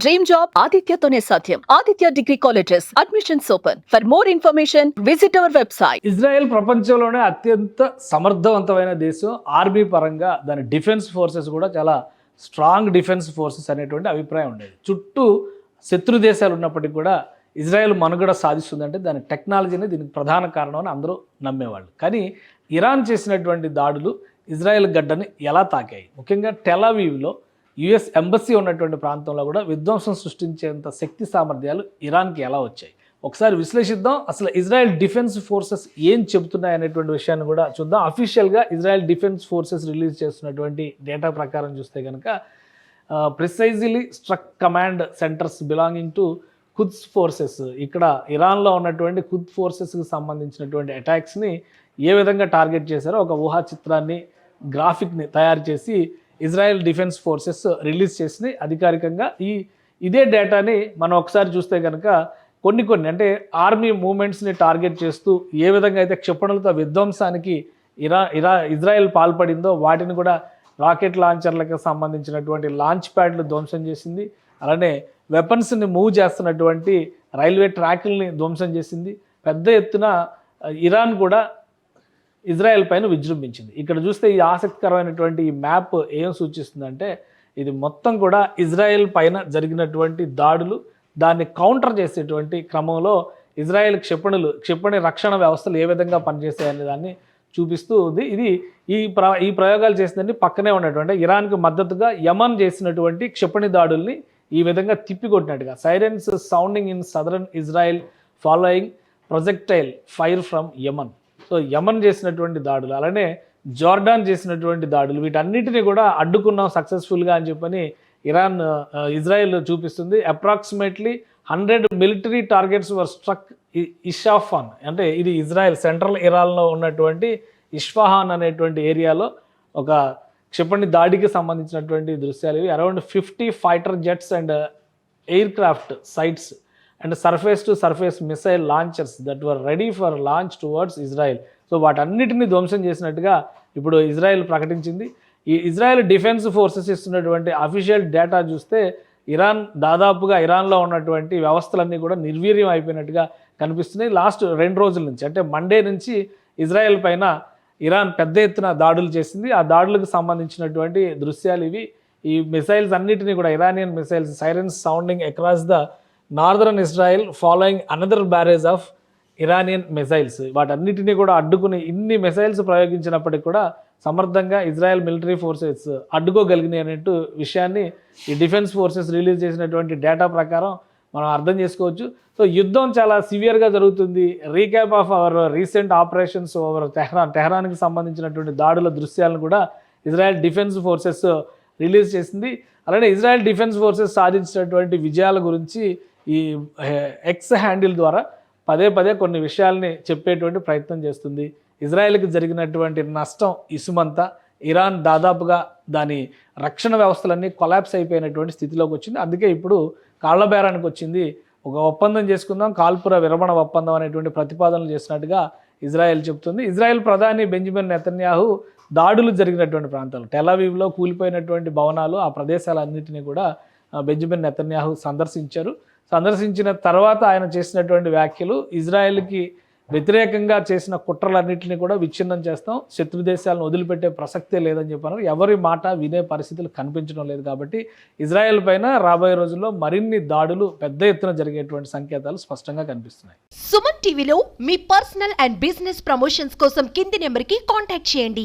Dream job ఆదిత్యతోనే సాధ్యం. Aditya degree colleges admissions open. For more information visit our website. Israel ప్రపంచంలోనే అత్యంత సమర్థవంతమైన దేశం. ఆర్మీ పరంగా దాని డిఫెన్స్ ఫోర్సెస్ కూడా చాలా స్ట్రాంగ్ డిఫెన్స్ ఫోర్సెస్ అనేటువంటి అభిప్రాయం ఉండేది. చుట్టూ శత్రు దేశాలు ఉన్నప్పటికీ కూడా ఇజ్రాయెల్ మనుగడ సాధిస్తుందంటే దాని టెక్నాలజీని దీనికి ప్రధాన కారణం అని అందరూ నమ్మేవాళ్ళు. కానీ ఇరాన్ చేసినటువంటి దాడులు ఇజ్రాయెల్ గడ్డని ఎలా తాకాయి? ముఖ్యంగా టెల్-అవీవ్లో యుఎస్ ఎంబసీ ఉన్నటువంటి ప్రాంతంలో కూడా విధ్వంసం సృష్టించేంత శక్తి సామర్థ్యాలు ఇరాన్కి ఎలా వచ్చాయి? ఒకసారి విశ్లేషిద్దాం. అసలు ఇజ్రాయెల్ డిఫెన్స్ ఫోర్సెస్ ఏం చెబుతున్నాయి అనేటువంటి విషయాన్ని కూడా చూద్దాం. అఫీషియల్గా ఇజ్రాయెల్ డిఫెన్స్ ఫోర్సెస్ రిలీజ్ చేస్తున్నటువంటి డేటా ప్రకారం చూస్తే కనుక precisely struck command centres belonging to Quds forces, ఇక్కడ ఇరాన్లో ఉన్నటువంటి ఖుద్ ఫోర్సెస్కి సంబంధించినటువంటి అటాక్స్ని ఏ విధంగా టార్గెట్ చేశారో ఒక ఊహా చిత్రాన్ని, గ్రాఫిక్ని తయారు చేసి ఇజ్రాయెల్ డిఫెన్స్ ఫోర్సెస్ రిలీజ్ చేసినాయి అధికారికంగా. ఇదే డేటాని మనం ఒకసారి చూస్తే కనుక కొన్ని అంటే ఆర్మీ మూమెంట్స్ని టార్గెట్ చేస్తూ ఏ విధంగా అయితే క్షిపణులతో విధ్వంసానికి ఇజ్రాయెల్ పాల్పడిందో వాటిని కూడా రాకెట్ లాంచర్లకు సంబంధించినటువంటి లాంచ్ ప్యాడ్లు ధ్వంసం చేసింది. అలానే వెపన్స్ని మూవ్ చేస్తున్నటువంటి రైల్వే ట్రాక్లని ధ్వంసం చేసింది. పెద్ద ఎత్తున ఇరాన్ కూడా ఇజ్రాయెల్ పైన విజృంభించింది. ఇక్కడ చూస్తే ఈ ఆసక్తికరమైనటువంటి ఈ మ్యాప్ ఏం సూచిస్తుందంటే ఇది మొత్తం కూడా ఇజ్రాయెల్ పైన జరిగినటువంటి దాడులు, దాన్ని కౌంటర్ చేసేటువంటి క్రమంలో ఇజ్రాయెల్ క్షిపణి రక్షణ వ్యవస్థలు ఏ విధంగా పనిచేస్తాయనే దాన్ని చూపిస్తూ ఉంది. ఇది ఈ ప్రయోగాలు చేసిందండి పక్కనే ఉన్నటువంటి ఇరాన్కి మద్దతుగా యమన్ చేసినటువంటి క్షిపణి దాడుల్ని ఈ విధంగా తిప్పికొట్టినట్టుగా. Sirens sounding in southern Israel following projectile fire from Yemen. So Yemen చేసినటువంటి దాడులు, అలానే జార్డాన్ చేసినటువంటి దాడులు, వీటన్నిటిని కూడా అడ్డుకున్నాం సక్సెస్ఫుల్గా అని చెప్పని ఇజ్రాయెల్ చూపిస్తుంది. అప్రాక్సిమేట్లీ 100 మిలిటరీ టార్గెట్స్ వర్ స్ట్రక్ ఇషాఫాన్, అంటే ఇది ఇజ్రాయెల్ సెంట్రల్ ఇరాన్లో ఉన్నటువంటి ఇష్ఫహాన్ అనేటువంటి ఏరియాలో ఒక క్షిపణి దాడికి సంబంధించినటువంటి దృశ్యాలు ఇవి. Around 50 fighter jets and aircraft sites and surface to surface missile launchers that were ready for launch towards Israel. So వాటన్నిటిని ధ్వంసం చేసినట్టుగా ఇప్పుడు ఇజ్రాయెల్ ప్రకటించింది. ఈ ఇజ్రాయెల్ డిఫెన్స్ ఫోర్సెస్ ఇస్తున్నటువంటి అఫీషియల్ డేటా చూస్తే దాదాపుగా ఇరాన్లో ఉన్నటువంటి వ్యవస్థలన్నీ కూడా నిర్వీర్యం అయిపోయినట్టుగా కనిపిస్తున్నాయి. లాస్ట్ 2 రోజుల నుంచి, అంటే మండే నుంచి ఇజ్రాయెల్ పైన ఇరాన్ పెద్ద ఎత్తున దాడులు చేసింది. ఆ దాడులకు సంబంధించినటువంటి దృశ్యాలు ఇవి. ఈ మిసైల్స్ అన్నిటినీ కూడా Iranian missiles, sirens sounding across the northern Israel following another barrage of Iranian missiles, వాటన్నిటినీ కూడా అడ్డుకుని ఇన్ని మిసైల్స్ ప్రయోగించినప్పటికీ కూడా సమర్థంగా ఇజ్రాయెల్ మిలిటరీ ఫోర్సెస్ అడ్డుకోగలిగినాయి అనేట్టు విషయాన్ని ఈ డిఫెన్స్ ఫోర్సెస్ రిలీజ్ చేసినటువంటి డేటా ప్రకారం మనం అర్థం చేసుకోవచ్చు. సో యుద్ధం చాలా సివియర్గా జరుగుతుంది. Recap of our recent operations over టెహరాన్కి సంబంధించినటువంటి దాడుల దృశ్యాలను కూడా ఇజ్రాయెల్ డిఫెన్స్ ఫోర్సెస్ రిలీజ్ చేసింది. అలానే ఇజ్రాయెల్ డిఫెన్స్ ఫోర్సెస్ సాధించినటువంటి విజయాల గురించి ఈ ఎక్స్ హ్యాండిల్ ద్వారా పదే కొన్ని విషయాల్ని చెప్పేటువంటి ప్రయత్నం చేస్తుంది. ఇజ్రాయెల్కి జరిగినటువంటి నష్టం ఇసుమంతా, ఇరాన్ దాదాపుగా దాని రక్షణ వ్యవస్థలన్నీ కొలాప్స్ అయిపోయినటువంటి స్థితిలోకి వచ్చింది. అందుకే ఇప్పుడు కాళ్లబేరానికి వచ్చింది. ఒక ఒప్పందం చేసుకుందాం, కాల్పుర విరమణ ఒప్పందం అనేటువంటి ప్రతిపాదనలు చేసినట్టుగా ఇజ్రాయెల్ చెబుతుంది. ఇజ్రాయెల్ ప్రధాని బెంజమిన్ నెతన్యాహు దాడులు జరిగినటువంటి ప్రాంతాలు, టెల్-అవీవ్లో కూలిపోయినటువంటి భవనాలు, ఆ ప్రదేశాలన్నింటినీ కూడా బెంజమిన్ నెతన్యాహు సందర్శించిన తర్వాత ఆయన చేసినటువంటి వ్యాఖ్యలు ఇజ్రాయెల్కి వ్యతిరేకంగా చేసిన కుట్రలన్నింటినీ కూడా విచ్ఛిన్నం చేస్తాం, శత్రు దేశాలను వదిలిపెట్టే ప్రసక్తే లేదని చెప్పన్నారు. ఎవరి మాట వినే పరిస్థితులు కనిపించడం లేదు. కాబట్టి ఇజ్రాయెల్ పైన రాబోయే రోజుల్లో మరిన్ని దాడులు పెద్ద ఎత్తున జరిగేటువంటి సంకేతాలు స్పష్టంగా కనిపిస్తున్నాయి. సుమన్ టీవీలో మీ పర్సనల్ అండ్ బిజినెస్ ప్రమోషన్స్ కోసం కింది నెంబర్కి కాంటాక్ట్ చేయండి.